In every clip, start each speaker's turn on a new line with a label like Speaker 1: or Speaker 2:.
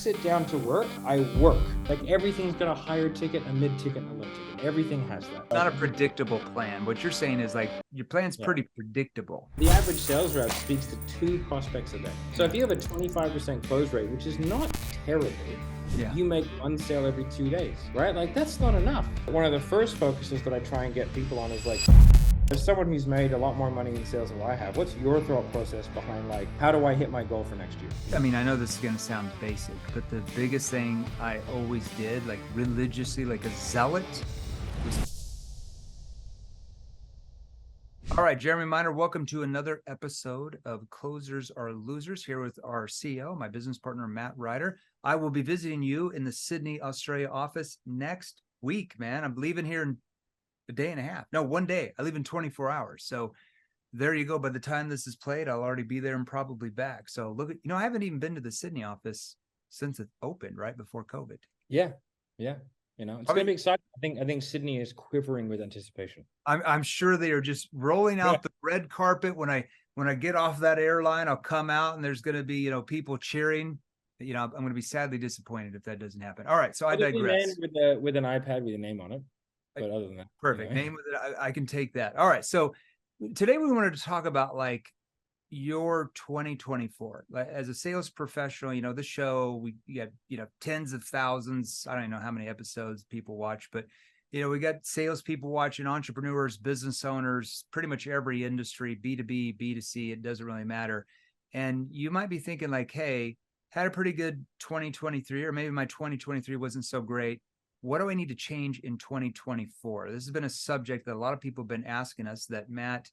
Speaker 1: sit down to work, I work. Like everything's got a higher ticket, a mid ticket, and a low ticket. Everything has that.
Speaker 2: Not a predictable plan. What you're saying is like your plan's pretty predictable.
Speaker 1: The average sales rep speaks to 2 prospects a day. So if you have a 25% close rate, which is not terrible, you make 1 sale every 2 days, right? Like that's not enough. One of the first focuses that I try and get people on is like, as someone who's made a lot more money in sales than I have, what's your thought process behind like, how do I hit my goal for next year?
Speaker 2: I mean, I know this is going to sound basic, but the biggest thing I always did, like religiously, like a zealot, was... All right, Jeremy Miner, welcome to another episode of Closers Are Losers, here with our CEO, my business partner, Matt Ryder. I will be visiting you in the Sydney, Australia office next week, man. I'm leaving here in a day and a half. No, 1 day. I leave in 24 hours. So there you go. By the time this is played, I'll already be there and probably back. So look at, I haven't even been to the Sydney office since it opened right before COVID.
Speaker 1: Yeah. It's going to be exciting. I think Sydney is quivering with anticipation.
Speaker 2: I'm sure they are just rolling out the red carpet. When I get off that airline, I'll come out and there's going to be, people cheering. I'm going to be sadly disappointed if that doesn't happen. All right. So I digress.
Speaker 1: With an iPad with your name on it. But other than that,
Speaker 2: perfect. Name with it. I can take that. All right. So today we wanted to talk about like your 2024 as a sales professional. The show, we got tens of thousands. I don't know how many episodes people watch, but we got salespeople watching, entrepreneurs, business owners, pretty much every industry, B2B, B2C. It doesn't really matter. And you might be thinking like, hey, had a pretty good 2023, or maybe my 2023 wasn't so great. What do I need to change in 2024? This has been a subject that a lot of people have been asking us, that Matt,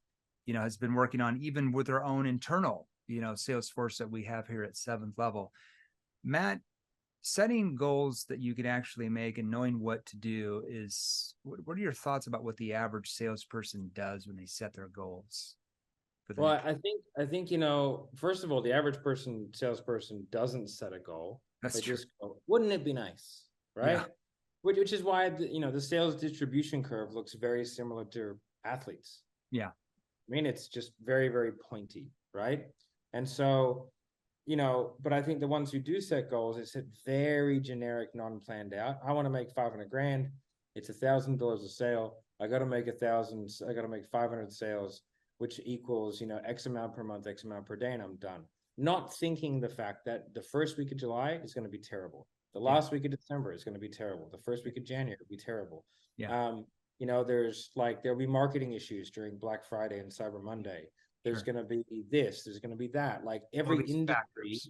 Speaker 2: has been working on, even with our own internal, sales force that we have here at 7th Level. Matt, setting goals that you can actually make and knowing what to do is, what are your thoughts about what the average salesperson does when they set their goals?
Speaker 1: Well, I think, first of all, the average salesperson doesn't set a goal.
Speaker 2: That's
Speaker 1: they
Speaker 2: true.
Speaker 1: Just go, wouldn't it be nice? Right.
Speaker 2: Yeah.
Speaker 1: Which is why, the sales distribution curve looks very similar to athletes.
Speaker 2: Yeah.
Speaker 1: I mean, it's just very, very pointy, right? And so, but I think the ones who do set goals, it's very generic, non-planned out. I want to make 500 grand. It's $1,000 a sale. I got to make 1,000. I got to make 500 sales, which equals, X amount per month, X amount per day, and I'm done. Not thinking the fact that the first week of July is going to be terrible. The last week of December is going to be terrible. The first week of January will be terrible.
Speaker 2: Yeah.
Speaker 1: There'll be marketing issues during Black Friday and Cyber Monday. There's going to be this, there's going to be that. Like every industry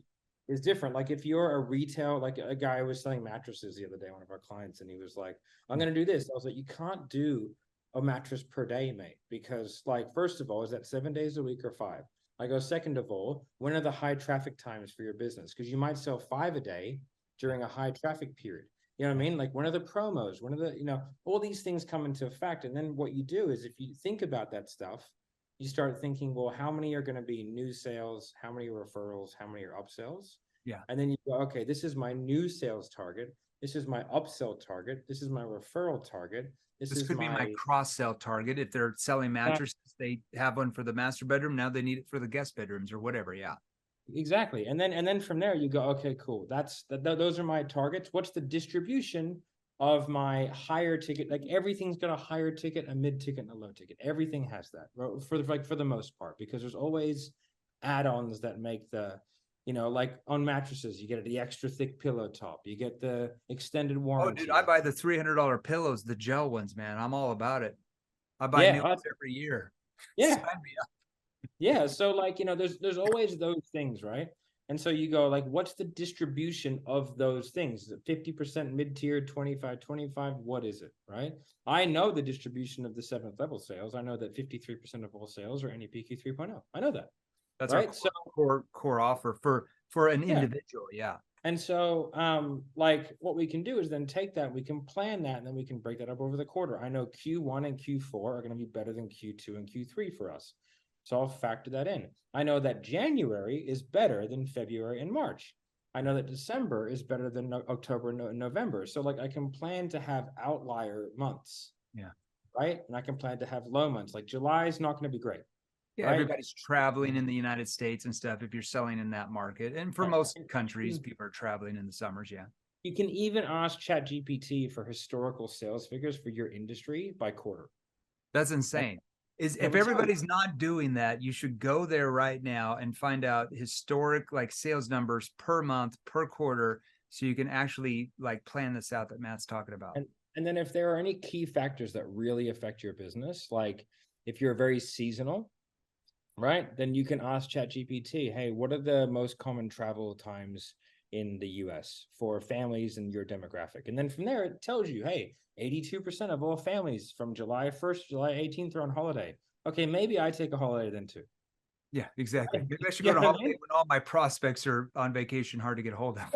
Speaker 1: is different. Like if you're a retail, like a guy was selling mattresses the other day, one of our clients, and he was like, I'm going to do this. I was like, you can't do a mattress per day, mate, because like, first of all, is that 7 days a week or 5? I go, second of all, when are the high traffic times for your business? Because you might sell 5 a day during a high traffic period. You know what I mean? Like, when are the promos? When are the, all these things come into effect. And then what you do is, if you think about that stuff, you start thinking, well, how many are going to be new sales? How many are referrals? How many are upsells?
Speaker 2: Yeah.
Speaker 1: And then you go, okay, this is my new sales target. This is my upsell target. This is my referral target.
Speaker 2: This could be my cross-sell target. If they're selling mattresses, they have one for the master bedroom. Now they need it for the guest bedrooms or whatever. Yeah.
Speaker 1: Exactly. And then from there you go, okay, cool. Those are my targets. What's the distribution of my higher ticket? Like everything's got a higher ticket, a mid ticket, and a low ticket. Everything has that for the most part, because there's always add-ons that make the, like on mattresses, you get the extra thick pillow top, you get the extended warranty.
Speaker 2: Oh, dude, I buy the $300 pillows, the gel ones, man. I'm all about it. I buy new ones every year.
Speaker 1: Yeah.
Speaker 2: Sign me up.
Speaker 1: Yeah. So like, there's always those things, right? And so you go like, what's the distribution of those things? Is it 50% mid-tier, 25, what is it, right? I know the distribution of the 7th Level sales. I know that 53% of all sales are NEPQ 3.0. I know that.
Speaker 2: That's right. Our core offer for an individual. Yeah.
Speaker 1: And so, like what we can do is then take that, we can plan that, and then we can break that up over the quarter. I know Q1 and Q4 are going to be better than Q2 and Q3 for us. So I'll factor that in. I know that January is better than February and March. I know that December is better than October and November. So like I can plan to have outlier months.
Speaker 2: Yeah.
Speaker 1: Right. And I can plan to have low months. Like July is not going to be great.
Speaker 2: Yeah,
Speaker 1: right?
Speaker 2: everybody's traveling in the United States and stuff if you're selling in that market. And for most countries, people are traveling in the summers. Yeah.
Speaker 1: You can even ask ChatGPT for historical sales figures for your industry by quarter.
Speaker 2: That's insane. Is
Speaker 1: Let
Speaker 2: if
Speaker 1: me tell you.
Speaker 2: everybody's not doing that, you should go there right now and find out historic like sales numbers per month, per quarter, so you can actually like plan this out that Matt's talking about.
Speaker 1: And then if there are any key factors that really affect your business, like if you're very seasonal, right? Then you can ask ChatGPT, hey, what are the most common travel times in the US for families in your demographic? And then from there, it tells you, hey, 82% of all families from July 1st, July 18th are on holiday. Okay, maybe I take a holiday then too.
Speaker 2: Yeah, exactly.
Speaker 1: Right?
Speaker 2: Maybe I should
Speaker 1: You
Speaker 2: go to
Speaker 1: know what I
Speaker 2: holiday
Speaker 1: mean?
Speaker 2: when all my prospects are on vacation, hard to get a hold of.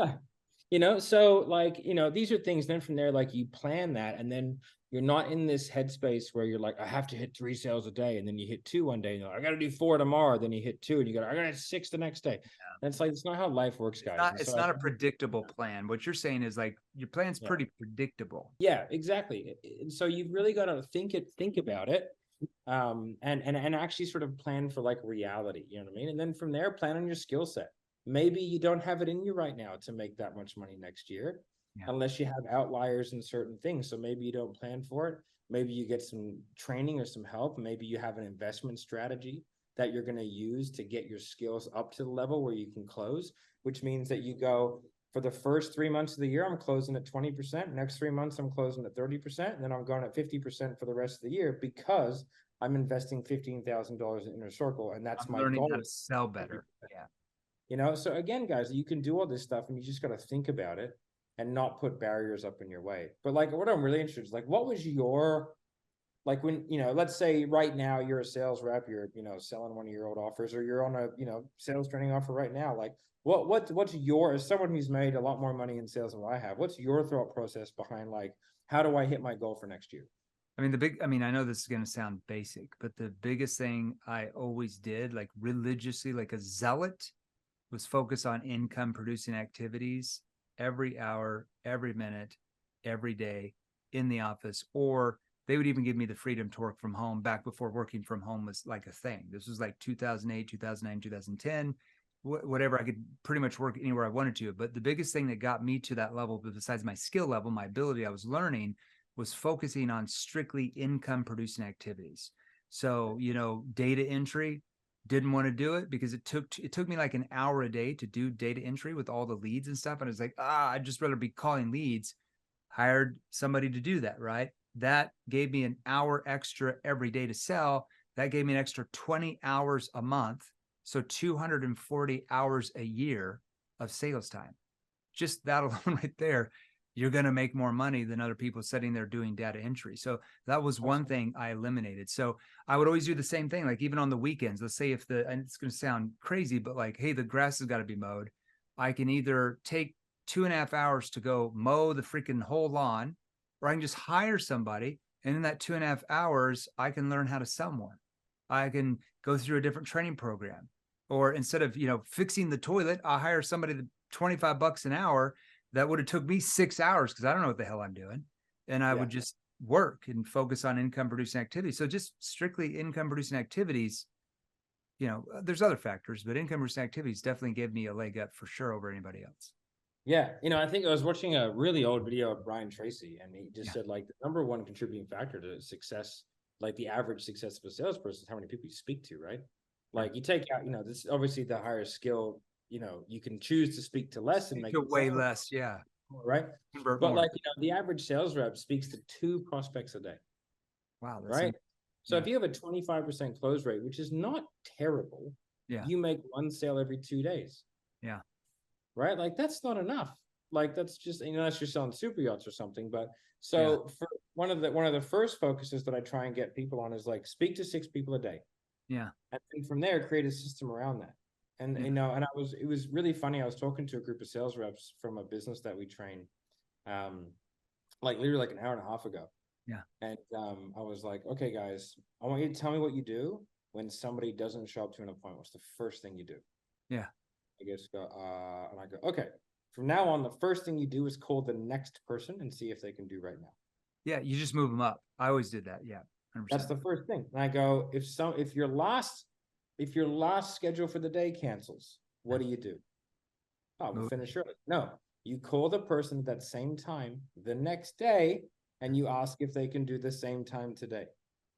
Speaker 1: Yeah. So like, these are things then from there, like you plan that, and then you're not in this headspace where you're like, I have to hit 3 sales a day. And then you hit 2 one day and you're like, I got to do 4 tomorrow. Then you hit 2 and I got to hit 6 the next day. And it's like, it's not how life works, guys. And
Speaker 2: It's
Speaker 1: so
Speaker 2: not a predictable plan. What you're saying is like your plan's pretty predictable.
Speaker 1: yeah, exactly. And so you've really got to think about it. And actually sort of plan for like reality, you know what I mean? And then from there, plan on your skill set. Maybe you don't have it in you right now to make that much money next year, unless you have outliers in certain things. So maybe you don't plan for it. Maybe you get some training or some help. Maybe you have an investment strategy that you're going to use to get your skills up to the level where you can close, which means that you go for the first 3 months of the year, I'm closing at 20%. Next 3 months, I'm closing at 30%. And then I'm going at 50% for the rest of the year because I'm investing $15,000 in Inner Circle. And that's my
Speaker 2: learning
Speaker 1: goal.
Speaker 2: how to sell better. Yeah.
Speaker 1: So again, guys, you can do all this stuff and you just got to think about it and not put barriers up in your way. But like, what I'm really interested in is like, what was your, like when, let's say right now you're a sales rep, you're, selling one of your old offers, or you're on a, sales training offer right now. Like what's your, as someone who's made a lot more money in sales than what I have, what's your thought process behind like, how do I hit my goal for next year?
Speaker 2: I mean, I know this is going to sound basic, but the biggest thing I always did, like religiously, like a zealot, was focus on income producing activities every hour, every minute, every day in the office. Or they would even give me the freedom to work from home back before working from home was like a thing. This was like 2008, 2009, 2010, whatever. I could pretty much work anywhere I wanted to. But the biggest thing that got me to that level, besides my skill level, my ability I was learning, was focusing on strictly income producing activities. So, data entry, didn't want to do it because it took me like an hour a day to do data entry with all the leads and stuff. And I was like, I'd just rather be calling leads. Hired somebody to do that, right? That gave me an hour extra every day to sell. That gave me an extra 20 hours a month. So 240 hours a year of sales time. Just that alone right there, you're going to make more money than other people sitting there doing data entry. So that was one thing I eliminated. So I would always do the same thing. Like even on the weekends, let's say and it's going to sound crazy, but like, hey, the grass has got to be mowed. I can either take 2.5 hours to go mow the freaking whole lawn, or I can just hire somebody. And in that 2.5 hours, I can learn how to sell more. I can go through a different training program, or instead of, fixing the toilet, I'll hire somebody to $25 an hour. That would have took me 6 hours because I don't know what the hell I'm doing. And I would just work and focus on income producing activities. So just strictly income producing activities, there's other factors, but income producing activities definitely gave me a leg up for sure over anybody else.
Speaker 1: Yeah. I think I was watching a really old video of Brian Tracy, and he just said like the number one contributing factor to success, like the average success of a salesperson, is how many people you speak to, right? Like you take out, this obviously the higher skill, you can choose to speak to less and make it
Speaker 2: way less. Yeah.
Speaker 1: Right. But more. Like, the average sales rep speaks to 2 prospects a day.
Speaker 2: Wow.
Speaker 1: That's right. So if you have a 25% close rate, which is not terrible, you make 1 sale every 2 days.
Speaker 2: Yeah.
Speaker 1: Right. Like that's not enough. Like that's just, unless you're selling super yachts or something. But so for one of the first focuses that I try and get people on is like speak to 6 people a day.
Speaker 2: Yeah.
Speaker 1: And from there, create a system around that. And, it was really funny. I was talking to a group of sales reps from a business that we train, like literally like an hour and a half ago.
Speaker 2: Yeah.
Speaker 1: And I was like, okay, guys, I want you to tell me what you do when somebody doesn't show up to an appointment. What's the first thing you do?
Speaker 2: Yeah.
Speaker 1: I guess and I go, okay, from now on, the first thing you do is call the next person and see if they can do right now.
Speaker 2: Yeah. You just move them up. I always did that. Yeah. 100%.
Speaker 1: That's the first thing. And I go, if your last if your last schedule for the day cancels, what do? Oh, we'll finish early. No, you call the person at that same time the next day and you ask if they can do the same time today.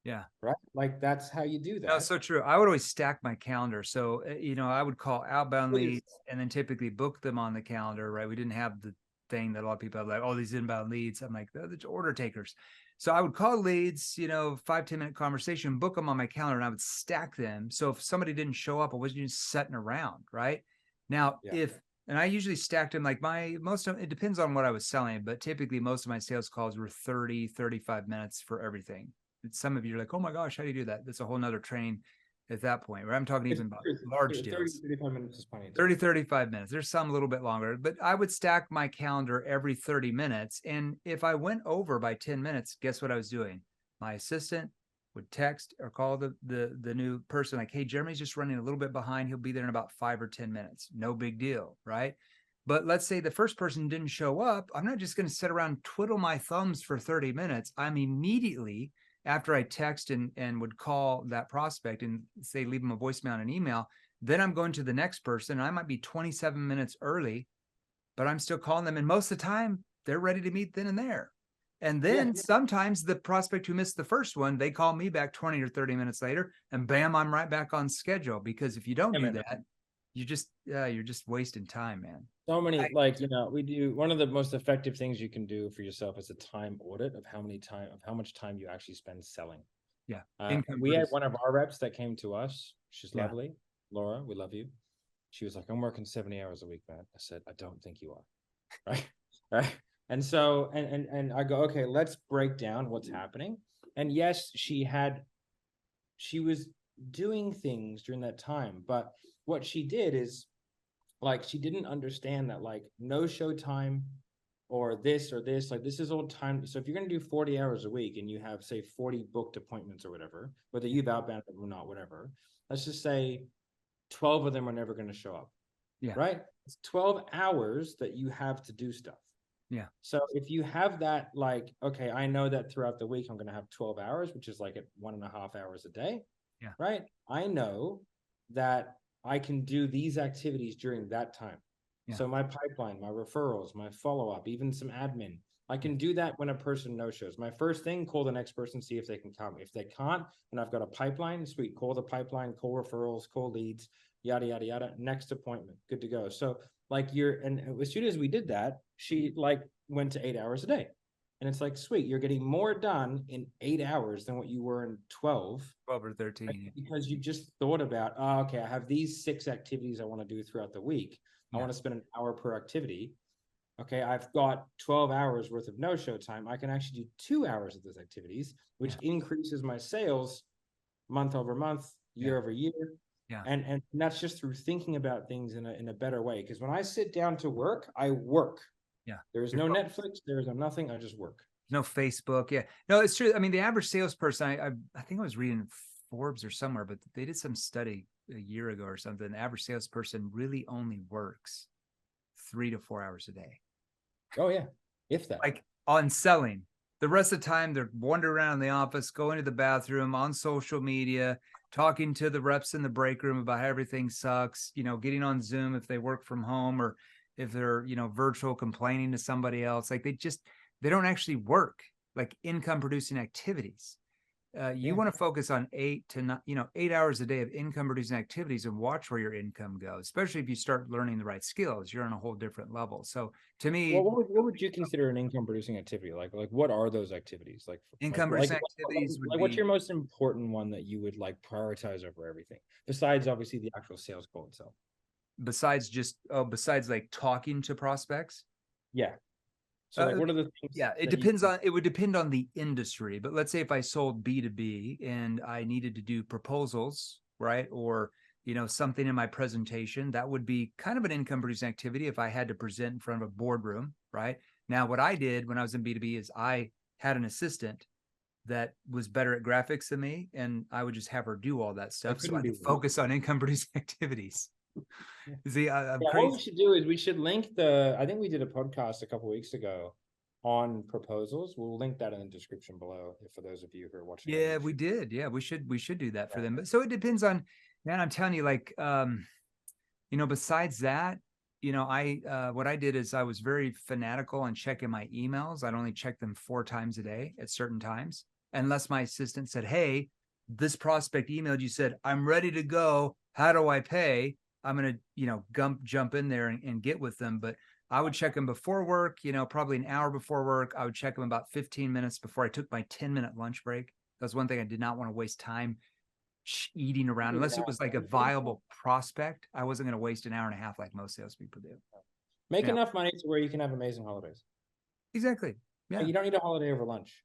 Speaker 2: Yeah.
Speaker 1: Right? Like that's how you do that.
Speaker 2: No, so true. I would always stack my calendar. So, I would call outbound leads and then typically book them on the calendar, right? We didn't have the thing that a lot of people have like, oh, these inbound leads. I'm like, they're the order takers. So I would call leads, 5-10 minute conversation, book them on my calendar, and I would stack them. So if somebody didn't show up, I wasn't just sitting around, right? Now, and I usually stacked them like it depends on what I was selling, but typically most of my sales calls were 30, 35 minutes for everything. Some of you are like, oh my gosh, how do you do that? That's a whole nother training at that point, where I'm talking even about large deals.
Speaker 1: 35 minutes is plenty.
Speaker 2: 30, 35 minutes. There's some a little bit longer, but I would stack my calendar every 30 minutes. And if I went over by 10 minutes, guess what I was doing? My assistant would text or call the new person like, hey, Jeremy's just running a little bit behind. He'll be there in about 5 or 10 minutes. No big deal, right? But let's say the first person didn't show up. I'm not just going to sit around, twiddle my thumbs for 30 minutes. I'm immediately, after I text and would call that prospect and say, leave them a voicemail and an email, then I'm going to the next person. I might be 27 minutes early, but I'm still calling them. And most of the time they're ready to meet then and there. And then sometimes the prospect who missed the first one, they call me back 20 or 30 minutes later and bam, I'm right back on schedule. Because if you don't do that, you're just wasting time, man.
Speaker 1: So many, we do one of the most effective things you can do for yourself is a time audit of how much time you actually spend selling.
Speaker 2: Yeah.
Speaker 1: We had one of our reps that came to us. She's lovely. Laura, we love you. She was like, I'm working 70 hours a week, man. I said, I don't think you are. Right. And so, and I go, okay, let's break down what's happening. And yes, she was doing things during that time, but what she did is she didn't understand that no show time or this, like this is all time. So if you're going to do 40 hours a week and you have say 40 booked appointments or whatever, whether you've outbound them or not, whatever, let's just say 12 of them are never going to show up.
Speaker 2: Yeah.
Speaker 1: Right. It's 12 hours that you have to do stuff.
Speaker 2: Yeah.
Speaker 1: So if you have that, okay, I know that throughout the week, I'm going to have 12 hours, which is at 1.5 hours a day.
Speaker 2: Yeah.
Speaker 1: Right. I know that I can do these activities during that time. Yeah. So my pipeline, my referrals, my follow-up, even some admin, I can do that when a person no-shows. My first thing, call the next person, see if they can come. If they can't, and I've got a pipeline, sweet, call the pipeline, call referrals, call leads, yada, yada, yada, next appointment, good to go. So and as soon as we did that, she went to 8 hours a day. And it's sweet, you're getting more done in 8 hours than what you were in 12
Speaker 2: or 13.
Speaker 1: Right? Because you just thought about, okay, I have these 6 activities I want to do throughout the week. I want to spend an hour per activity. Okay, I've got 12 hours worth of no-show time. I can actually do 2 hours of those activities, which increases my sales month over month, year over year.
Speaker 2: Yeah.
Speaker 1: And that's just through thinking about things in a better way. Because when I sit down to work, I work.
Speaker 2: Yeah.
Speaker 1: There's no Netflix. There's no nothing. I just work.
Speaker 2: No Facebook. Yeah. No, it's true. I mean, the average salesperson, I think I was reading Forbes or somewhere, but they did some study a year ago or something. The average salesperson really only works 3 to 4 hours a day.
Speaker 1: Oh yeah. If that.
Speaker 2: On selling. The rest of the time they're wandering around in the office, going to the bathroom, on social media, talking to the reps in the break room about how everything sucks, getting on Zoom if they work from home, or if they're, virtual, complaining to somebody else. They don't actually work income producing activities. You want to focus on 8 hours a day of income producing activities and watch where your income goes, especially if you start learning the right skills. You're on a whole different level. So to me,
Speaker 1: what would you consider an income producing activity? What are those activities?
Speaker 2: Income producing activities would be,
Speaker 1: what's your most important one that you would prioritize over everything, besides obviously the actual sales call itself?
Speaker 2: Besides talking to prospects?
Speaker 1: Yeah. So what are the things?
Speaker 2: Yeah, it would depend on the industry, but let's say if I sold B2B and I needed to do proposals, right? Or, something in my presentation, that would be kind of an income producing activity if I had to present in front of a boardroom, right? Now, what I did when I was in B2B is I had an assistant that was better at graphics than me, and I would just have her do all that stuff. So I could focus on income producing activities. See,
Speaker 1: what we should do is we should link I think we did a podcast a couple of weeks ago on proposals. We'll link that in the description below for those of you who are watching.
Speaker 2: Yeah, we did. Yeah, we should do that for them. But so it depends on, Man, I'm telling you, like, besides that, what I did is I was very fanatical on checking my emails. I'd only check them 4 times a day at certain times, unless my assistant said, "Hey, this prospect emailed you, said, I'm ready to go. How do I pay?" I'm going to, jump in there and get with them. But I would check them before work, probably an hour before work. I would check them about 15 minutes before I took my 10-minute lunch break. That's one thing I did not want to waste time eating around unless it was like a viable prospect. I wasn't going to waste an hour and a half like most salespeople do.
Speaker 1: Make enough money to where you can have amazing holidays.
Speaker 2: Exactly. Yeah.
Speaker 1: You don't need a holiday over lunch.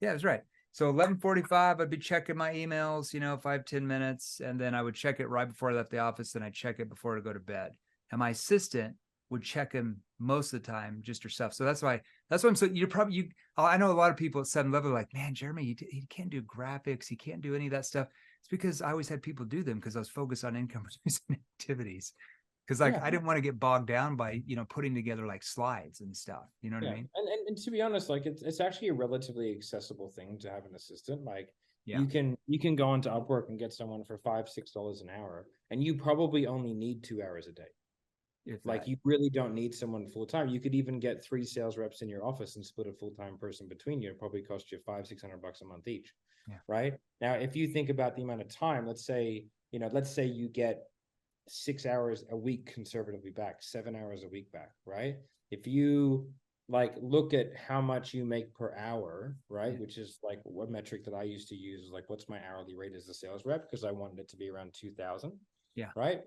Speaker 2: Yeah, that's right. So 11:45, I'd be checking my emails, 5-10 minutes, and then I would check it right before I left the office, and I'd check it before I go to bed. And my assistant would check them most of the time, just herself. So that's why I'm so I know a lot of people at 7-Eleven are like, man, Jeremy, you can't do graphics, you can't do any of that stuff. It's because I always had people do them because I was focused on income producing activities. Because I didn't want to get bogged down by putting together like slides and stuff. You know what I mean?
Speaker 1: And to be honest, like it's actually a relatively accessible thing to have an assistant. Like you can go onto Upwork and get someone for $5-6 an hour, and you probably only need 2 hours a day. Like you really don't need someone full time. You could even get 3 sales reps in your office and split a full-time person between you. It probably cost you $500-600 a month each.
Speaker 2: Yeah.
Speaker 1: Right now, if you think about the amount of time, let's say you get 6 hours a week conservatively back, 7 hours a week back, right? If you like look at how much you make per hour, right? Which is like one metric that I used to use, like what's my hourly rate as a sales rep, because I wanted it to be around 2,000.
Speaker 2: Yeah.
Speaker 1: Right.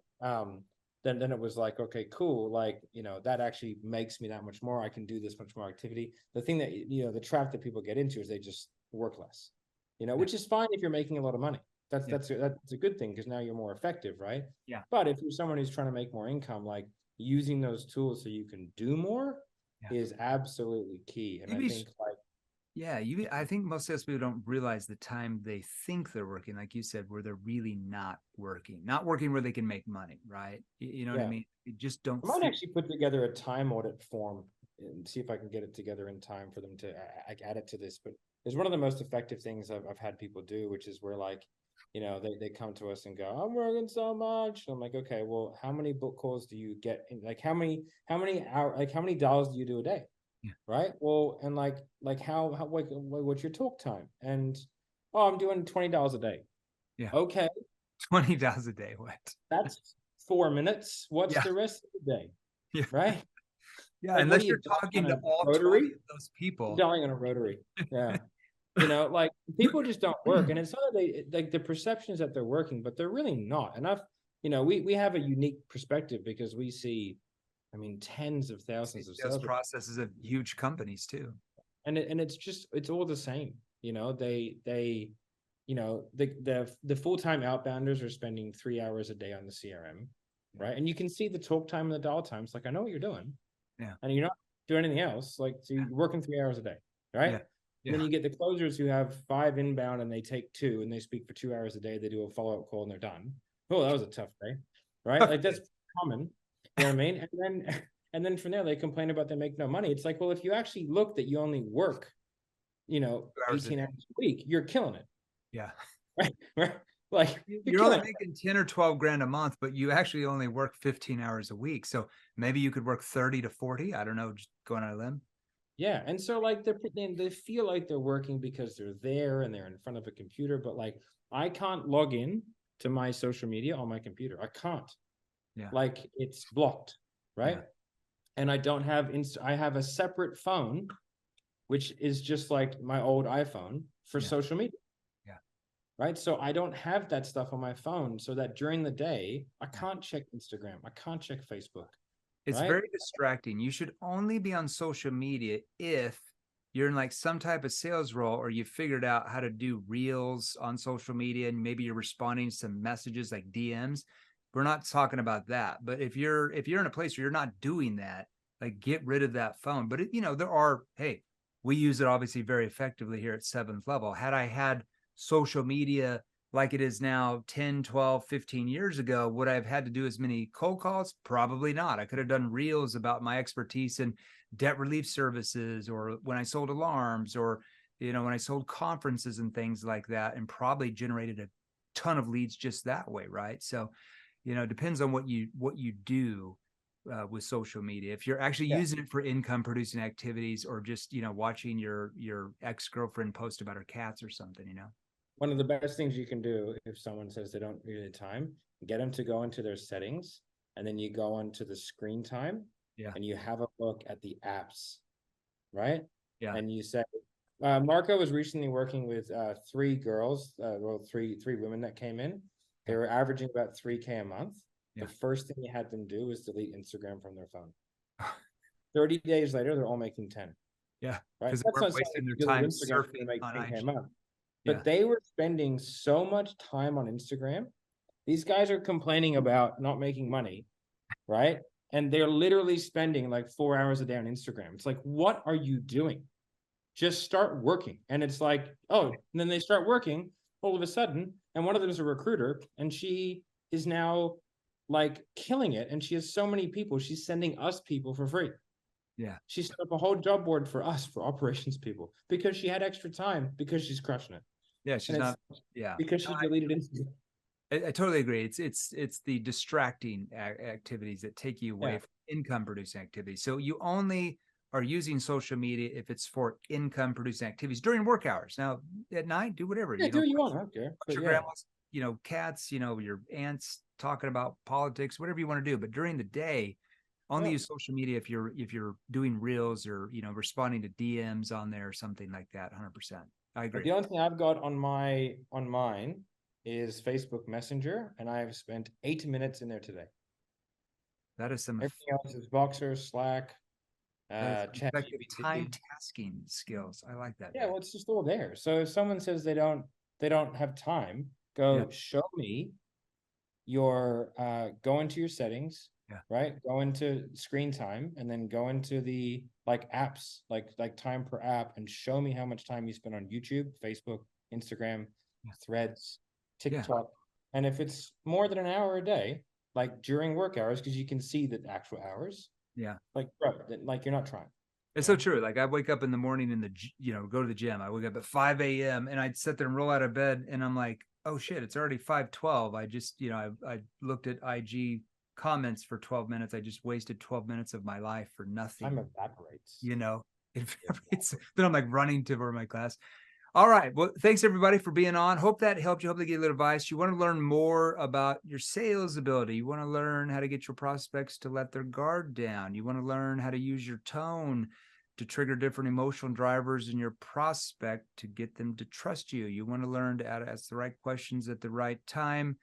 Speaker 1: Then it was like, okay, cool. Like, that actually makes me that much more. I can do this much more activity. The thing that, the trap that people get into is they just work less, which is fine if you're making a lot of money. That's a good thing because now you're more effective, right?
Speaker 2: Yeah.
Speaker 1: But if you're someone who's trying to make more income, like using those tools so you can do more is absolutely key. And I think
Speaker 2: I think most salespeople don't realize the time they think they're working, like you said, where they're really not working where they can make money, right? You know what I mean? You just don't.
Speaker 1: I might actually put together a time audit form and see if I can get it together in time for them to add it to this. But it's one of the most effective things I've had people do, which is where like, they come to us and go, I'm working so much. And I'm like, okay, well, how many book calls do you get in? Like how many hours, like how many dials do you do a day?
Speaker 2: Yeah.
Speaker 1: Right. Well, and like how what's your talk time? And I'm doing $20 a day.
Speaker 2: Yeah.
Speaker 1: Okay.
Speaker 2: $20 a day. What?
Speaker 1: That's 4 minutes. What's the rest of the day?
Speaker 2: Yeah.
Speaker 1: Right.
Speaker 2: Yeah.
Speaker 1: Like,
Speaker 2: unless you're talking to all 20 of those people.
Speaker 1: Dialing on a rotary. Yeah. Like people just don't work. And it's not that like the perception is that they're working, but they're really not. And we have a unique perspective because we see, tens of thousands of
Speaker 2: sales processes of huge companies too.
Speaker 1: And it's all the same. The full-time outbounders are spending 3 hours a day on the CRM, right? And you can see the talk time and the dial times. Like, I know what you're doing.
Speaker 2: Yeah.
Speaker 1: And you're not doing anything else. Like, so you're working 3 hours a day, right?
Speaker 2: Yeah.
Speaker 1: And then you get the closers who have 5 inbound and they take 2 and they speak for 2 hours a day. They do a follow-up call and they're done. Oh, that was a tough day, right? Like that's common. You know what I mean? And then from there they complain about they make no money. It's like, well, if you actually look that you only work, 18 hours a week, you're killing it.
Speaker 2: Yeah.
Speaker 1: Right. Like
Speaker 2: you're only making 10 or 12 grand a month, but you actually only work 15 hours a week. So maybe you could work 30 to 40. I don't know, just going on a limb.
Speaker 1: Yeah. And so like they feel like they're working because they're there and they're in front of a computer, but like I can't log in to my social media on my computer. I can't.
Speaker 2: Yeah.
Speaker 1: Like it's blocked, right? Yeah. And I don't have I have a separate phone, which is just like my old iPhone for social media.
Speaker 2: Yeah.
Speaker 1: Right. So I don't have that stuff on my phone so that during the day, I can't check Instagram. I can't check Facebook.
Speaker 2: It's very distracting. You should only be on social media if you're in like some type of sales role or you figured out how to do reels on social media and maybe you're responding to some messages like DMs. We're not talking about that. But if you're in a place where you're not doing that, like get rid of that phone. But we use it obviously very effectively here at 7th Level. Had I had social media like it is now 10, 12, 15 years ago, would I have had to do as many cold calls? Probably not. I could have done reels about my expertise in debt relief services or when I sold alarms or, when I sold conferences and things like that and probably generated a ton of leads just that way, right? So, you know, it depends on what you do with social media. If you're actually using it for income producing activities, or just, you know, watching your ex-girlfriend post about her cats or something, you know.
Speaker 1: One of the best things you can do if someone says they don't need the time, get them to go into their settings, and then you go onto the screen time, and you have a look at the apps, right? And you say, Marco was recently working with 3 girls, well, three women that came in. They were averaging about 3K a month. The first thing you had them do was delete Instagram from their phone. 30 days later, they're all making 10.
Speaker 2: Yeah,
Speaker 1: right.
Speaker 2: because
Speaker 1: That's
Speaker 2: they're
Speaker 1: not
Speaker 2: wasting
Speaker 1: saying
Speaker 2: their time
Speaker 1: Instagram
Speaker 2: surfing
Speaker 1: make
Speaker 2: on
Speaker 1: 10K a
Speaker 2: IG.
Speaker 1: month. But they were spending so much time on Instagram. These guys are complaining about not making money, right? And they're literally spending like 4 hours a day on Instagram. It's like, what are you doing? Just start working. And it's like, oh, and then they start working all of a sudden. And one of them is a recruiter, and she is now like killing it. And she has so many people. She's sending us people for free.
Speaker 2: Yeah.
Speaker 1: She set up a whole job board for us, for operations people, because she had extra time, because she's crushing it.
Speaker 2: Yeah, she's not. Yeah,
Speaker 1: because she deleted Instagram.
Speaker 2: I totally agree. It's the distracting activities that take you away from income producing activities. So you only are using social media if it's for income producing activities during work hours. Now at night, do whatever.
Speaker 1: Yeah, do what you want. I don't care.
Speaker 2: Your grandma's, you know, cats, you know, your aunts talking about politics, whatever you want to do. But during the day, only use social media if you're doing reels, or, you know, responding to DMs on there or something like that. 100%. I agree.
Speaker 1: But the only thing I've got on mine is Facebook Messenger, and I have spent 8 minutes in there today.
Speaker 2: That is some.
Speaker 1: Everything else is Boxer, Slack, chat.
Speaker 2: Time tasking skills. I like that.
Speaker 1: Yeah, well, it's just all there. So if someone says they don't have time, go show me your go into your settings, right? Go into screen time, and then go into the like apps, like time per app, and show me how much time you spend on YouTube, Facebook, Instagram, Threads, TikTok. And if it's more than an hour a day, like during work hours, because you can see the actual hours. Like, bro, like you're not trying.
Speaker 2: It's so true. Like I wake up in the morning go to the gym. I wake up at 5 a.m. and I'd sit there and roll out of bed, and I'm like, oh shit, it's already 5:12. I just, you know, I looked at IG comments for 12 minutes. I just wasted 12 minutes of my life for nothing.
Speaker 1: Time evaporates.
Speaker 2: You know, it evaporates. Then I'm like running to my class. All right. Well, thanks everybody for being on. Hope that helped you. Hope they gave a little advice. You want to learn more about your sales ability. You want to learn how to get your prospects to let their guard down. You want to learn how to use your tone to trigger different emotional drivers in your prospect to get them to trust you. You want to learn to ask the right questions at the right time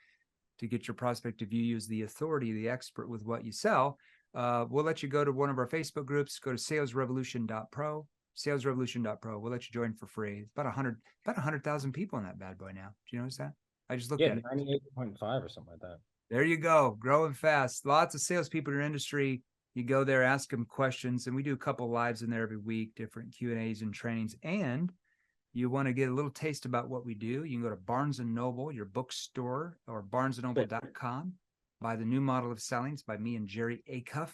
Speaker 2: to get your prospect to view you as the authority, the expert with what you sell. We'll let you go to one of our Facebook groups. Go to salesrevolution.pro. salesrevolution.pro. We'll let you join for free. It's about 100,000 people in that bad boy now. Do you notice that? I just looked at it.
Speaker 1: 98.5 or something like that.
Speaker 2: There you go. Growing fast. Lots of salespeople in your industry. You go there, ask them questions, and we do a couple lives in there every week, different Q&As and trainings. And you want to get a little taste about what we do, you can go to Barnes & Noble, your bookstore, or barnesandnoble.com. Buy The New Model of Selling. It's by me and Jerry Acuff.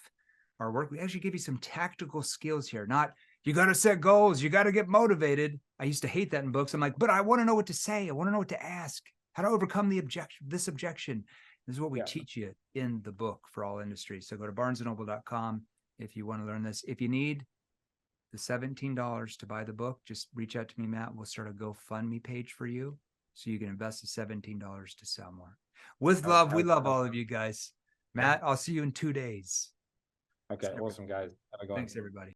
Speaker 2: Our work, we actually give you some tactical skills here. Not, you got to set goals, you got to get motivated. I used to hate that in books. I'm like, but I want to know what to say. I want to know what to ask. How to overcome this objection. This is what we teach you in the book for all industries. So go to barnesandnoble.com if you want to learn this. If you need the $17 to buy the book, just reach out to me, Matt. We'll start a GoFundMe page for you so you can invest the $17 to sell more. With love, we love all of you guys. Matt, I'll see you in 2 days.
Speaker 1: Okay, awesome, guys. Have a good one.
Speaker 2: Thanks, everybody.